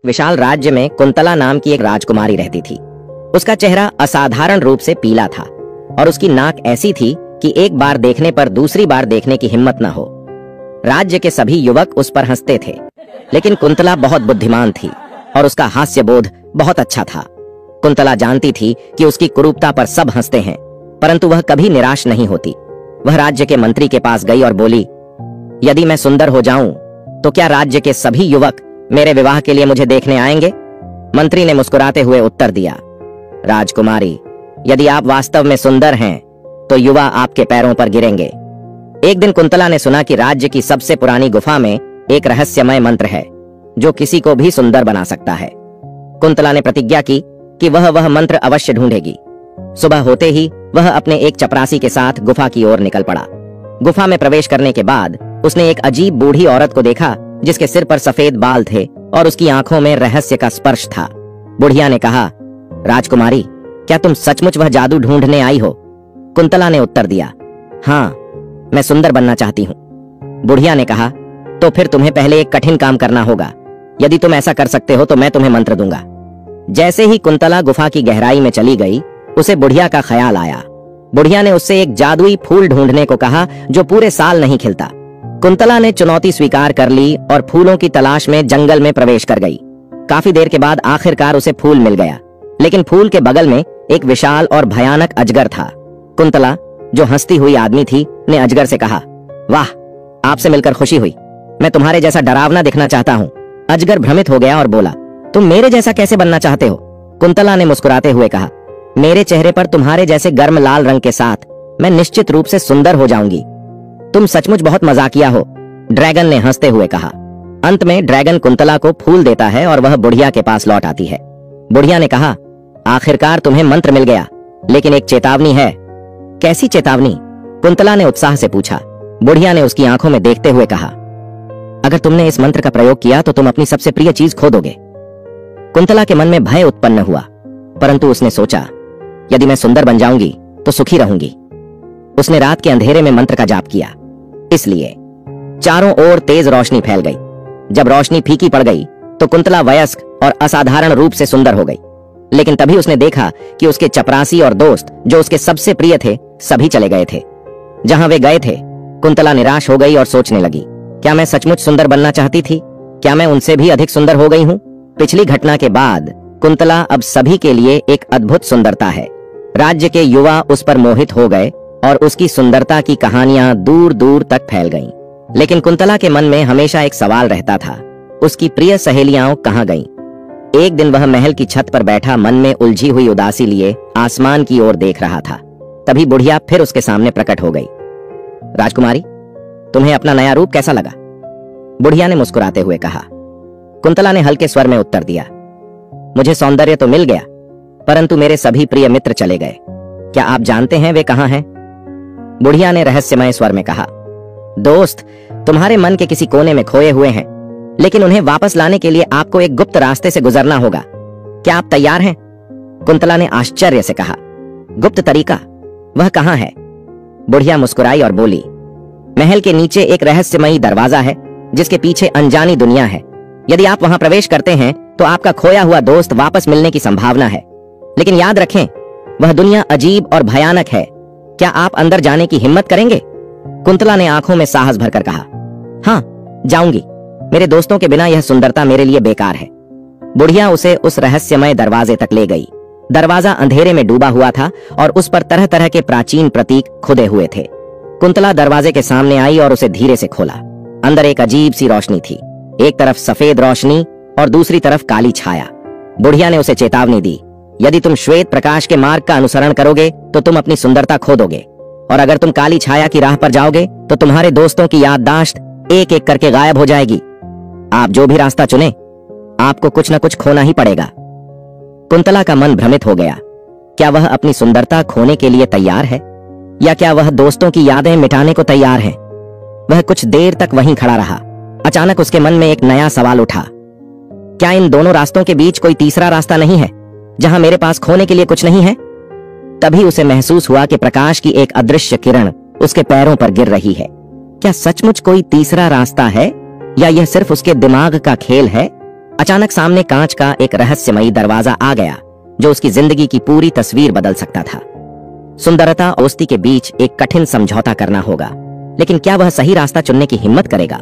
विशाल राज्य में कुंतला नाम की एक राजकुमारी रहती थी। उसका चेहरा असाधारण रूप से पीला था और उसकी नाक ऐसी थी कि एक बार देखने पर दूसरी बार देखने की हिम्मत न हो। राज्य के सभी युवक उस पर हंसते थे, लेकिन कुंतला बहुत बुद्धिमान थी और उसका हास्य बोध बहुत अच्छा था। कुंतला जानती थी कि उसकी कुरूपता पर सब हंसते हैं, परंतु वह कभी निराश नहीं होती। वह राज्य के मंत्री के पास गई और बोली, यदि मैं सुंदर हो जाऊं तो क्या राज्य के सभी युवक मेरे विवाह के लिए मुझे देखने आएंगे? मंत्री ने मुस्कुराते हुए उत्तर दिया, राजकुमारी, यदि आप वास्तव में सुंदर हैं तो युवा आपके पैरों पर गिरेंगे। एक दिन कुंतला ने सुना कि राज्य की सबसे पुरानी गुफा में एक रहस्यमय मंत्र है जो किसी को भी सुंदर बना सकता है। कुंतला ने प्रतिज्ञा की कि वह मंत्र अवश्य ढूंढेगी। सुबह होते ही वह अपने एक चपरासी के साथ गुफा की ओर निकल पड़ा। गुफा में प्रवेश करने के बाद उसने एक अजीब बूढ़ी औरत को देखा जिसके सिर पर सफेद बाल थे और उसकी आंखों में रहस्य का स्पर्श था। बुढ़िया ने कहा, राजकुमारी, क्या तुम सचमुच वह जादू ढूंढने आई हो? कुंतला ने उत्तर दिया, हाँ, मैं सुंदर बनना चाहती हूँ। बुढ़िया ने कहा, तो फिर तुम्हें पहले एक कठिन काम करना होगा। यदि तुम ऐसा कर सकते हो तो मैं तुम्हें मंत्र दूंगा। जैसे ही कुंतला गुफा की गहराई में चली गई, उसे बुढ़िया का ख्याल आया। बुढ़िया ने उससे एक जादुई फूल ढूंढने को कहा जो पूरे साल नहीं खिलता। कुंतला ने चुनौती स्वीकार कर ली और फूलों की तलाश में जंगल में प्रवेश कर गई। काफी देर के बाद आखिरकार उसे फूल मिल गया, लेकिन फूल के बगल में एक विशाल और भयानक अजगर था। कुंतला, जो हंसती हुई आदमी थी, ने अजगर से कहा, वाह, आपसे मिलकर खुशी हुई। मैं तुम्हारे जैसा डरावना दिखना चाहता हूँ। अजगर भ्रमित हो गया और बोला, तुम मेरे जैसा कैसे बनना चाहते हो? कुंतला ने मुस्कुराते हुए कहा, मेरे चेहरे पर तुम्हारे जैसे गर्म लाल रंग के साथ मैं निश्चित रूप से सुंदर हो जाऊंगी। तुम सचमुच बहुत मजाकिया हो, ड्रैगन ने हंसते हुए कहा। अंत में ड्रैगन कुंतला को फूल देता है और वह बुढ़िया के पास लौट आती है। बुढ़िया ने कहा, आखिरकार तुम्हें मंत्र मिल गया, लेकिन एक चेतावनी है। कैसी चेतावनी? कुंतला ने उत्साह से पूछा। बुढ़िया ने उसकी आंखों में देखते हुए कहा, अगर तुमने इस मंत्र का प्रयोग किया तो तुम अपनी सबसे प्रिय चीज खो दोगे। कुंतला के मन में भय उत्पन्न हुआ, परंतु उसने सोचा, यदि मैं सुंदर बन जाऊंगी तो सुखी रहूंगी। उसने रात के अंधेरे में मंत्र का जाप किया, इसलिए चारों ओर तेज रोशनी फैल गई। जब रोशनी फीकी पड़ गई तो कुंतला वयस्क और असाधारण रूप से सुंदर हो गई। लेकिन तभी उसने देखा कि उसके चपरासी और दोस्त, जो उसके सबसे प्रिय थे, सभी चले गए थे। जहां वे गए थे, कुंतला निराश हो गई और सोचने लगी, क्या मैं सचमुच सुंदर बनना चाहती थी? क्या मैं उनसे भी अधिक सुंदर हो गई हूँ? पिछली घटना के बाद कुंतला अब सभी के लिए एक अद्भुत सुंदरता है। राज्य के युवा उस पर मोहित हो गए और उसकी सुंदरता की कहानियां दूर दूर तक फैल गईं। लेकिन कुंतला के मन में हमेशा एक सवाल रहता था, उसकी प्रिय सहेलियां कहां गईं? एक दिन वह महल की छत पर बैठा मन में उलझी हुई उदासी लिए आसमान की ओर देख रहा था। तभी बुढ़िया फिर उसके सामने प्रकट हो गई। राजकुमारी, तुम्हें अपना नया रूप कैसा लगा? बुढ़िया ने मुस्कुराते हुए कहा। कुंतला ने हल्के स्वर में उत्तर दिया, मुझे सौंदर्य तो मिल गया, परंतु मेरे सभी प्रिय मित्र चले गए। क्या आप जानते हैं वे कहां हैं? बुढ़िया ने रहस्यमय स्वर में कहा, दोस्त, तुम्हारे मन के किसी कोने में खोए हुए हैं, लेकिन उन्हें वापस लाने के लिए आपको एक गुप्त रास्ते से गुजरना होगा। क्या आप तैयार हैं? कुंतला ने आश्चर्य से कहा, गुप्त तरीका? वह कहां है? बुढ़िया मुस्कुराई और बोली, महल के नीचे एक रहस्यमयी दरवाजा है जिसके पीछे अनजानी दुनिया है। यदि आप वहां प्रवेश करते हैं तो आपका खोया हुआ दोस्त वापस मिलने की संभावना है, लेकिन याद रखें, वह दुनिया अजीब और भयानक है। क्या आप अंदर जाने की हिम्मत करेंगे? कुंतला ने आंखों में साहस भरकर कहा, हाँ, जाऊंगी। मेरे दोस्तों के बिना यह सुंदरता मेरे लिए बेकार है। बुढ़िया उसे उस रहस्यमय दरवाजे तक ले गई। दरवाजा अंधेरे में डूबा हुआ था और उस पर तरह तरह के प्राचीन प्रतीक खुदे हुए थे। कुंतला दरवाजे के सामने आई और उसे धीरे से खोला। अंदर एक अजीब सी रोशनी थी, एक तरफ सफेद रोशनी और दूसरी तरफ काली छाया। बुढ़िया ने उसे चेतावनी दी, यदि तुम श्वेत प्रकाश के मार्ग का अनुसरण करोगे तो तुम अपनी सुंदरता खो दोगे, और अगर तुम काली छाया की राह पर जाओगे तो तुम्हारे दोस्तों की याददाश्त एक एक करके गायब हो जाएगी। आप जो भी रास्ता चुने, आपको कुछ न कुछ खोना ही पड़ेगा। कुंतला का मन भ्रमित हो गया। क्या वह अपनी सुंदरता खोने के लिए तैयार है, या क्या वह दोस्तों की यादें मिटाने को तैयार है? वह कुछ देर तक वहीं खड़ा रहा। अचानक उसके मन में एक नया सवाल उठा, क्या इन दोनों रास्तों के बीच कोई तीसरा रास्ता नहीं है जहां मेरे पास खोने के लिए कुछ नहीं है? तभी उसे महसूस हुआ कि प्रकाश की एक अदृश्य किरण उसके पैरों पर गिर रही है। क्या सचमुच कोई तीसरा रास्ता है, या यह सिर्फ उसके दिमाग का खेल है? अचानक सामने कांच का एक रहस्यमयी दरवाजा आ गया जो उसकी जिंदगी की पूरी तस्वीर बदल सकता था। सुंदरता और दोस्ती के बीच एक कठिन समझौता करना होगा, लेकिन क्या वह सही रास्ता चुनने की हिम्मत करेगा?